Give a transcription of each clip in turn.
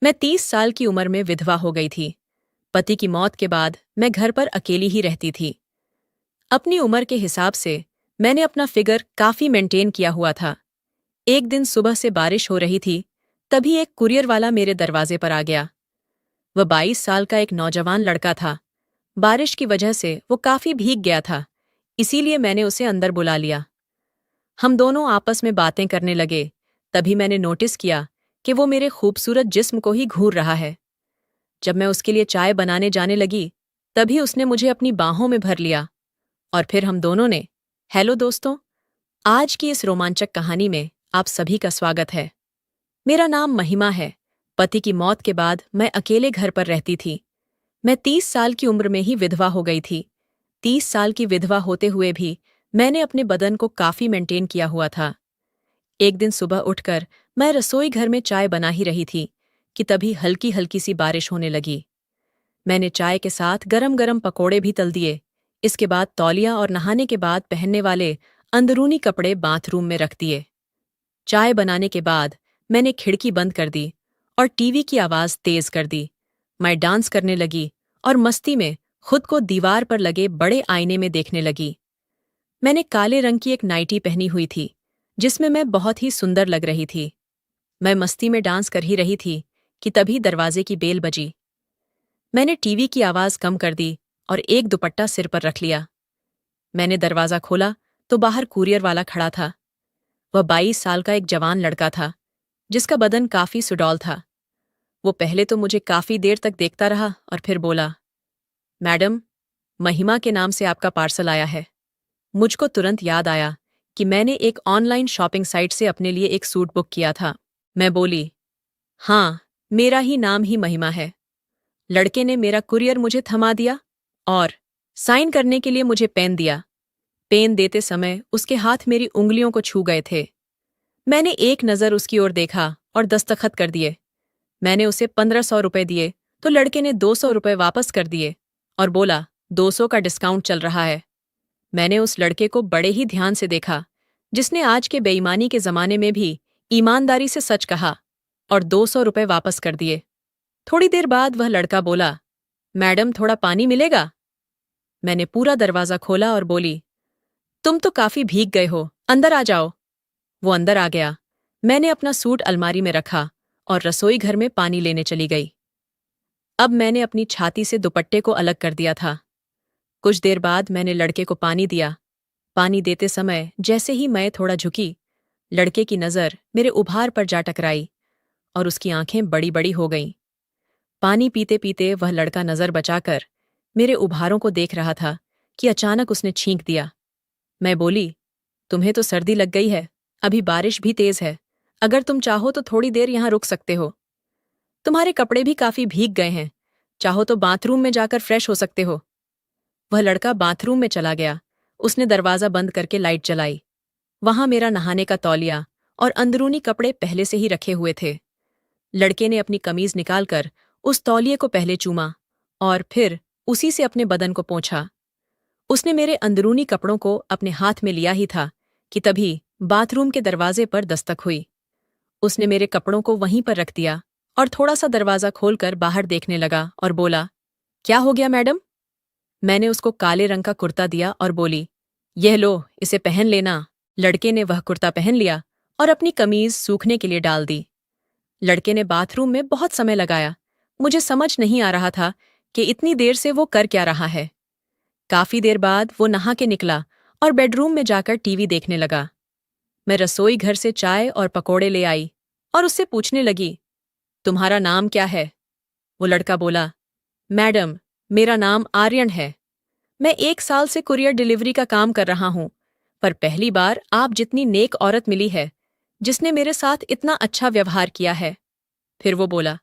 मैं 30 साल की उम्र में विधवा हो गई थी। पति की मौत के बाद मैं घर पर अकेली ही रहती थी। अपनी उम्र के हिसाब से मैंने अपना फिगर काफी मेंटेन किया हुआ था। एक दिन सुबह से बारिश हो रही थी, तभी एक कुरियर वाला मेरे दरवाजे पर आ गया। वह 22 साल का एक नौजवान लड़का था। बारिश की वजह से वो काफी भीग गया था, इसीलिए मैंने उसे अंदर बुला लिया। हम दोनों आपस में बातें करने लगे। तभी मैंने नोटिस किया कि वो मेरे खूबसूरत जिस्म को ही घूर रहा है। जब मैं उसके लिए चाय बनाने जाने लगी, तभी उसने मुझे अपनी बाहों में भर लिया और फिर हम दोनों ने। हेलो दोस्तों, आज की इस रोमांचक कहानी में आप सभी का स्वागत है। मेरा नाम महिमा है। पति की मौत के बाद मैं अकेले घर पर रहती थी। मैं 30 साल की उम्र में ही विधवा हो गई थी। 30 साल की विधवा होते हुए भी मैंने अपने बदन को काफी मेंटेन किया हुआ था। एक दिन सुबह उठकर मैं रसोई घर में चाय बना ही रही थी कि तभी हल्की हल्की सी बारिश होने लगी। मैंने चाय के साथ गरम गरम पकोड़े भी तल दिए। इसके बाद तौलिया और नहाने के बाद पहनने वाले अंदरूनी कपड़े बाथरूम में रख दिए। चाय बनाने के बाद मैंने खिड़की बंद कर दी और टीवी की आवाज तेज कर दी। मैं डांस करने लगी और मस्ती में खुद को दीवार पर लगे बड़े आईने में देखने लगी। मैंने काले रंग की एक नाइटी पहनी हुई थी, जिसमें मैं बहुत ही सुंदर लग रही थी। मैं मस्ती में डांस कर ही रही थी कि तभी दरवाजे की बेल बजी। मैंने टीवी की आवाज कम कर दी और एक दुपट्टा सिर पर रख लिया। मैंने दरवाजा खोला तो बाहर कुरियर वाला खड़ा था। वह 22 साल का एक जवान लड़का था, जिसका बदन काफी सुडौल था। वो पहले तो मुझे काफी देर तक देखता रहा और फिर बोला, मैडम, महिमा के नाम से आपका पार्सल आया है। मुझको तुरंत याद आया कि मैंने एक ऑनलाइन शॉपिंग साइट से अपने लिए एक सूट बुक किया था। मैं बोली, हाँ, मेरा ही नाम ही महिमा है। लड़के ने मेरा कुरियर मुझे थमा दिया और साइन करने के लिए मुझे पेन दिया। पेन देते समय उसके हाथ मेरी उंगलियों को छू गए थे। मैंने एक नज़र उसकी ओर देखा और दस्तखत कर दिए। मैंने उसे 1500 रुपए दिए तो लड़के ने 200 रुपए वापस कर दिए और बोला, 200 का डिस्काउंट चल रहा है। मैंने उस लड़के को बड़े ही ध्यान से देखा, जिसने आज के बेईमानी के जमाने में भी ईमानदारी से सच कहा और 200 रुपए वापस कर दिए। थोड़ी देर बाद वह लड़का बोला, मैडम, थोड़ा पानी मिलेगा? मैंने पूरा दरवाजा खोला और बोली, तुम तो काफी भीग गए हो, अंदर आ जाओ। वो अंदर आ गया। मैंने अपना सूट अलमारी में रखा और रसोई घर में पानी लेने चली गई। अब मैंने अपनी छाती से दुपट्टे को अलग कर दिया था। कुछ देर बाद मैंने लड़के को पानी दिया। पानी देते समय जैसे ही मैं थोड़ा झुकी, लड़के की नज़र मेरे उभार पर जा टकराई और उसकी आंखें बड़ी बड़ी हो गईं। पानी पीते पीते वह लड़का नज़र बचाकर मेरे उभारों को देख रहा था कि अचानक उसने छींक दिया। मैं बोली, तुम्हें तो सर्दी लग गई है, अभी बारिश भी तेज है। अगर तुम चाहो तो थोड़ी देर यहाँ रुक सकते हो। तुम्हारे कपड़े भी काफी भीग गए हैं, चाहो तो बाथरूम में जाकर फ्रेश हो सकते हो। वह लड़का बाथरूम में चला गया। उसने दरवाजा बंद करके लाइट जलाई। वहां मेरा नहाने का तौलिया और अंदरूनी कपड़े पहले से ही रखे हुए थे। लड़के ने अपनी कमीज निकालकर उस तौलिए को पहले चूमा और फिर उसी से अपने बदन को पोंछा। उसने मेरे अंदरूनी कपड़ों को अपने हाथ में लिया ही था कि तभी बाथरूम के दरवाजे पर दस्तक हुई। उसने मेरे कपड़ों को वहीं पर रख दिया और थोड़ा सा दरवाजा खोलकर बाहर देखने लगा और बोला, क्या हो गया मैडम? मैंने उसको काले रंग का कुर्ता दिया और बोली, यह लो, इसे पहन लेना। लड़के ने वह कुर्ता पहन लिया और अपनी कमीज सूखने के लिए डाल दी। लड़के ने बाथरूम में बहुत समय लगाया। मुझे समझ नहीं आ रहा था कि इतनी देर से वो कर क्या रहा है। काफी देर बाद वो नहा के निकला और बेडरूम में जाकर टीवी देखने लगा। मैं रसोई घर से चाय और पकोड़े ले आई और उससे पूछने लगी, तुम्हारा नाम क्या है? वो लड़का बोला, मैडम, मेरा नाम आर्यन है। मैं 1 साल से कुरियर डिलीवरी का काम कर रहा हूं, पर पहली बार आप जितनी नेक औरत मिली है, जिसने मेरे साथ इतना अच्छा व्यवहार किया है। फिर वो बोला,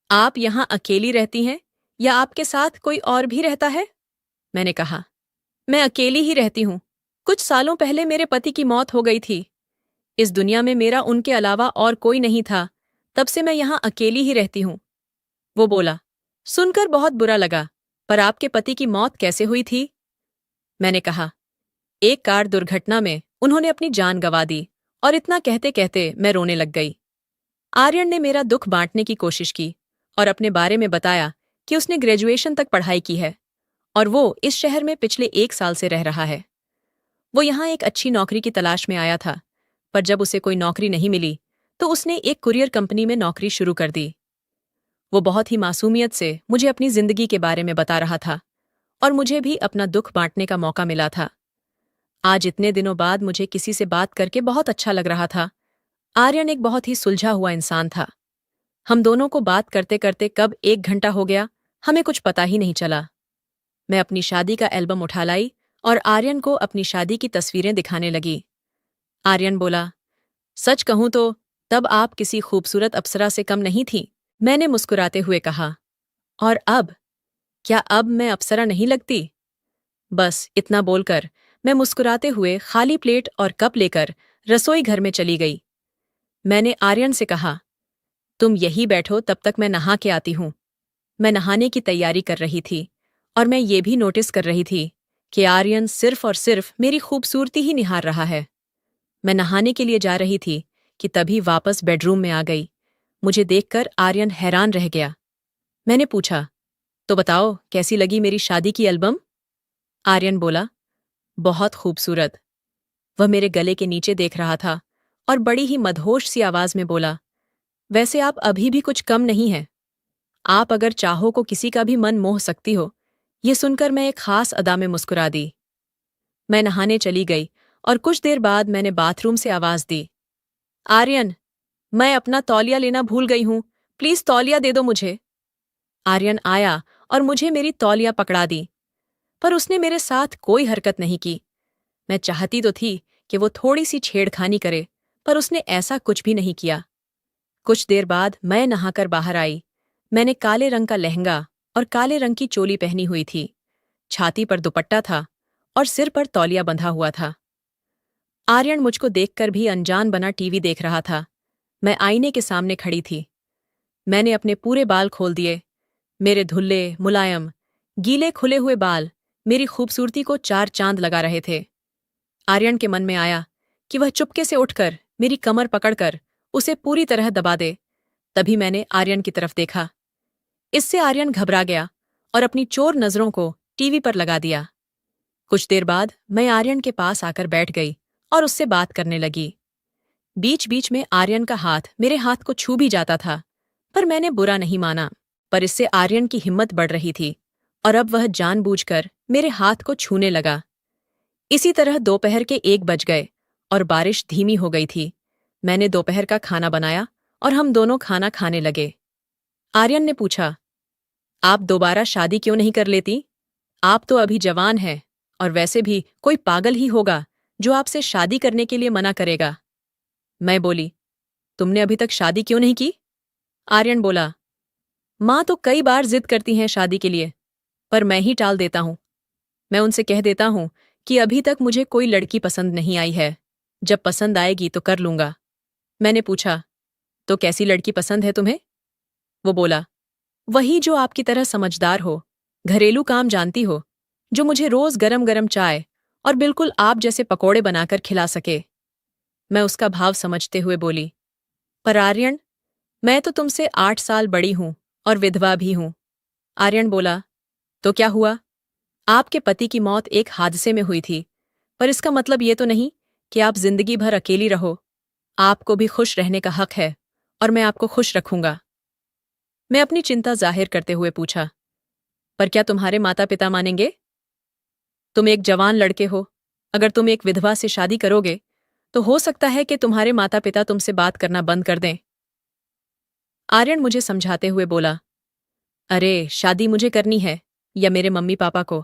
आप यहां अकेली रहती हैं या आपके साथ कोई और भी रहता है? मैंने कहा, मैं अकेली ही रहती हूं। कुछ सालों पहले मेरे पति की मौत हो गई थी। इस दुनिया में मेरा उनके अलावा और कोई नहीं था, तब से मैं यहां अकेली ही रहती हूं। वो बोला, सुनकर बहुत बुरा लगा, पर आपके पति की मौत कैसे हुई थी? मैंने कहा, एक कार दुर्घटना में उन्होंने अपनी जान गंवा दी। और इतना कहते कहते मैं रोने लग गई। आर्यन ने मेरा दुख बांटने की कोशिश की और अपने बारे में बताया कि उसने ग्रेजुएशन तक पढ़ाई की है और वो इस शहर में पिछले 1 साल से रह रहा है। वो यहाँ एक अच्छी नौकरी की तलाश में आया था, पर जब उसे कोई नौकरी नहीं मिली तो उसने एक कुरियर कंपनी में नौकरी शुरू कर दी। वो बहुत ही मासूमियत से मुझे अपनी जिंदगी के बारे में बता रहा था और मुझे भी अपना दुख बांटने का मौका मिला था। आज इतने दिनों बाद मुझे किसी से बात करके बहुत अच्छा लग रहा था। आर्यन एक बहुत ही सुलझा हुआ इंसान था। हम दोनों को बात करते करते कब 1 घंटा हो गया, हमें कुछ पता ही नहीं चला। मैं अपनी शादी का एल्बम उठा लाई और आर्यन को अपनी शादी की तस्वीरें दिखाने लगी। आर्यन बोला, सच कहूं तो तब आप किसी खूबसूरत अप्सरा से कम नहीं थी। मैंने मुस्कुराते हुए कहा, और अब? क्या अब मैं अप्सरा नहीं लगती? बस इतना बोलकर मैं मुस्कुराते हुए खाली प्लेट और कप लेकर रसोई घर में चली गई। मैंने आर्यन से कहा, तुम यही बैठो, तब तक मैं नहा के आती हूं। मैं नहाने की तैयारी कर रही थी और मैं ये भी नोटिस कर रही थी कि आर्यन सिर्फ और सिर्फ मेरी खूबसूरती ही निहार रहा है। मैं नहाने के लिए जा रही थी कि तभी वापस बेडरूम में आ गई। मुझे देखकर आर्यन हैरान रह गया। मैंने पूछा, तो बताओ कैसी लगी मेरी शादी की एल्बम? आर्यन बोला, बहुत खूबसूरत। वह मेरे गले के नीचे देख रहा था और बड़ी ही मदहोश सी आवाज में बोला, वैसे आप अभी भी कुछ कम नहीं हैं। आप अगर चाहो को किसी का भी मन मोह सकती हो। ये सुनकर मैं एक खास अदा में मुस्कुरा दी। मैं नहाने चली गई और कुछ देर बाद मैंने बाथरूम से आवाज दी, आर्यन, मैं अपना तौलिया लेना भूल गई हूं, प्लीज तौलिया दे दो मुझे। आर्यन आया और मुझे मेरी तौलिया पकड़ा दी, पर उसने मेरे साथ कोई हरकत नहीं की। मैं चाहती तो थी कि वो थोड़ी सी छेड़खानी करे, पर उसने ऐसा कुछ भी नहीं किया। कुछ देर बाद मैं नहाकर बाहर आई। मैंने काले रंग का लहंगा और काले रंग की चोली पहनी हुई थी। छाती पर दुपट्टा था और सिर पर तौलिया बंधा हुआ था। आर्यन मुझको देखकर भी अनजान बना टीवी देख रहा था। मैं आईने के सामने खड़ी थी। मैंने अपने पूरे बाल खोल दिए। मेरे धुल्ले, मुलायम, गीले खुले हुए बाल मेरी खूबसूरती को 4 चांद लगा रहे थे। आर्यन के मन में आया कि वह चुपके से उठकर मेरी कमर पकड़कर उसे पूरी तरह दबा दे। तभी मैंने आर्यन की तरफ देखा। इससे आर्यन घबरा गया और अपनी चोर नजरों को टीवी पर लगा दिया। कुछ देर बाद मैं आर्यन के पास आकर बैठ गई और उससे बात करने लगी। बीच बीच में आर्यन का हाथ मेरे हाथ को छू भी जाता था, पर मैंने बुरा नहीं माना। पर इससे आर्यन की हिम्मत बढ़ रही थी और अब वह जानबूझकर मेरे हाथ को छूने लगा। इसी तरह दोपहर के 1 बज गए और बारिश धीमी हो गई थी। मैंने दोपहर का खाना बनाया और हम दोनों खाना खाने लगे। आर्यन ने पूछा, आप दोबारा शादी क्यों नहीं कर लेती? आप तो अभी जवान हैं और वैसे भी कोई पागल ही होगा जो आपसे शादी करने के लिए मना करेगा। मैं बोली, तुमने अभी तक शादी क्यों नहीं की? आर्यन बोला, माँ तो कई बार जिद करती हैं शादी के लिए, पर मैं ही टाल देता हूँ। मैं उनसे कह देता हूँ कि अभी तक मुझे कोई लड़की पसंद नहीं आई है, जब पसंद आएगी तो कर लूंगा। मैंने पूछा, तो कैसी लड़की पसंद है तुम्हें? वो बोला, वही जो आपकी तरह समझदार हो, घरेलू काम जानती हो, जो मुझे रोज गरम गरम चाय और बिल्कुल आप जैसे पकोड़े बनाकर खिला सके। मैं उसका भाव समझते हुए बोली, पर आर्यन, मैं तो तुमसे 8 साल बड़ी हूं और विधवा भी हूं। आर्यन बोला, तो क्या हुआ? आपके पति की मौत एक हादसे में हुई थी, पर इसका मतलब ये तो नहीं कि आप जिंदगी भर अकेली रहो। आपको भी खुश रहने का हक है और मैं आपको खुश रखूंगा। मैं अपनी चिंता जाहिर करते हुए पूछा, पर क्या तुम्हारे माता पिता मानेंगे? तुम एक जवान लड़के हो, अगर तुम एक विधवा से शादी करोगे तो हो सकता है कि तुम्हारे माता पिता तुमसे बात करना बंद कर दें। आर्यन मुझे समझाते हुए बोला, अरे शादी मुझे करनी है या मेरे मम्मी पापा को।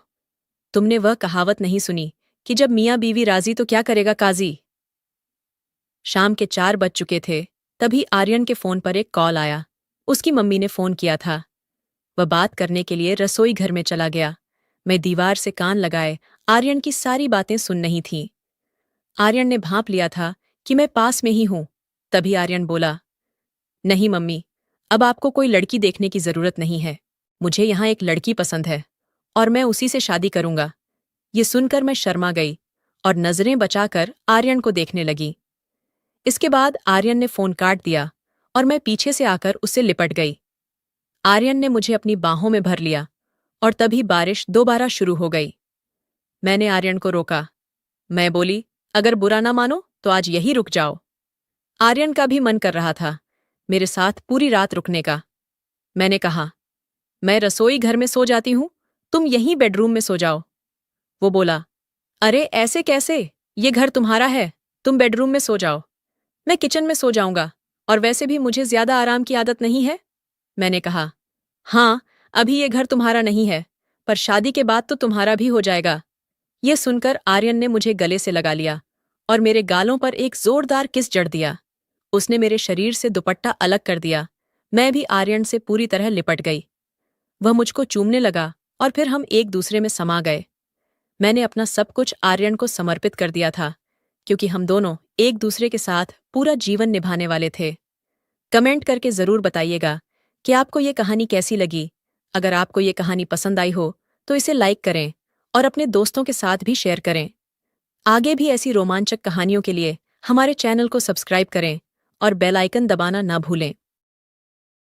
तुमने वह कहावत नहीं सुनी कि जब मियाँ बीवी राजी तो क्या करेगा काजी? शाम के 4 बज चुके थे, तभी आर्यन के फोन पर एक कॉल आया। उसकी मम्मी ने फोन किया था। वह बात करने के लिए रसोई घर में चला गया। मैं दीवार से कान लगाए आर्यन की सारी बातें सुन रही थी। आर्यन ने भांप लिया था कि मैं पास में ही हूं। तभी आर्यन बोला, नहीं मम्मी, अब आपको कोई लड़की देखने की जरूरत नहीं है। मुझे यहाँ एक लड़की पसंद है और मैं उसी से शादी करूंगा। ये सुनकर मैं शर्मा गई और नजरें बचाकर आर्यन को देखने लगी। इसके बाद आर्यन ने फोन काट दिया और मैं पीछे से आकर उससे लिपट गई। आर्यन ने मुझे अपनी बाहों में भर लिया और तभी बारिश दोबारा शुरू हो गई। मैंने आर्यन को रोका। मैं बोली, अगर बुरा ना मानो तो आज यही रुक जाओ। आर्यन का भी मन कर रहा था मेरे साथ पूरी रात रुकने का। मैंने कहा, मैं रसोई घर में सो जाती हूँ, तुम यहीं बेडरूम में सो जाओ। वो बोला, अरे ऐसे कैसे, ये घर तुम्हारा है, तुम बेडरूम में सो जाओ। मैं किचन में सो जाऊंगा, और वैसे भी मुझे ज्यादा आराम की आदत नहीं है। मैंने कहा, हाँ, अभी ये घर तुम्हारा नहीं है, पर शादी के बाद तो तुम्हारा भी हो जाएगा। ये सुनकर आर्यन ने मुझे गले से लगा लिया और मेरे गालों पर एक जोरदार किस जड़ दिया। उसने मेरे शरीर से दुपट्टा अलग कर दिया। मैं भी आर्यन से पूरी तरह लिपट गई। वह मुझको चूमने लगा और फिर हम एक दूसरे में समा गए। मैंने अपना सब कुछ आर्यन को समर्पित कर दिया था, क्योंकि हम दोनों एक दूसरे के साथ पूरा जीवन निभाने वाले थे। कमेंट करके ज़रूर बताइएगा कि आपको ये कहानी कैसी लगी। अगर आपको ये कहानी पसंद आई हो तो इसे लाइक करें और अपने दोस्तों के साथ भी शेयर करें। आगे भी ऐसी रोमांचक कहानियों के लिए हमारे चैनल को सब्सक्राइब करें और बेल आइकन दबाना ना भूलें।